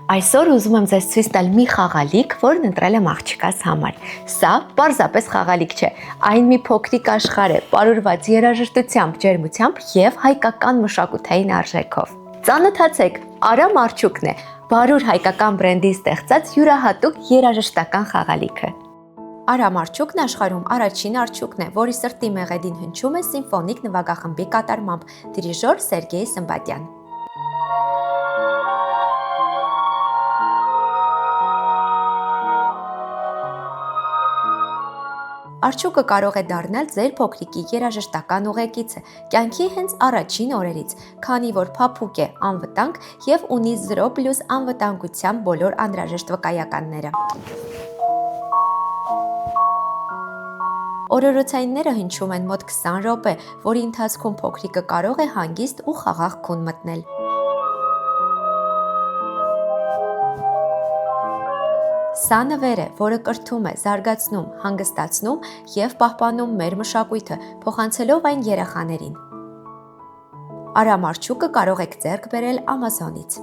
Այսօր ուզում եմ ձեզ ցույց տալ մի խաղալիք, որն ընտրել եմ աղջկաս համար։ Սա պարզապես խաղալիք չէ, այն մի փոքրիկ աշխարհ է, պարուրված երաժշտությամբ, ջերմությամբ եւ հայկական մշակութային արժեքով։ Ծանոթացեք, Արամ Արջուկն է, Բարուր հայկական բրենդի ստեղծած յուրահատուկ երաժշտական խաղալիքը։ Արամ Արջուկն աշխարհում առաջին Արջուկն է, որի սրտի մեղեդին հնչում է սիմֆոնիկ նվագախմբի կատարմամբ, դիրիժոր Սերգեյ Սմբատյան։ Արջուկը կարող է դառնալ ձեր փոքրիկի երաժշտական ուղեկիցը, կյանքի հենց առաջին օրերից, քանի որ փափուկ է, անվտանգ եւ ունի 0+ անվտանգության բոլոր անհրաժեշտ վկայականները։ Օրորոցայինները հնչում են մոտ 20 րոպե, որի ընթացքում փոքրիկը կարող է հանգիստ ու խաղաղ քուն մտնել։ Սա նվեր է, որը կրթում է, զարգացնում, հանգստացնում և պահպանում մեր մշակույթը, փոխանցելով այն երեխաներին։ Արամ Արջուկը կարող եք ձեռք բերել Ամազոնից։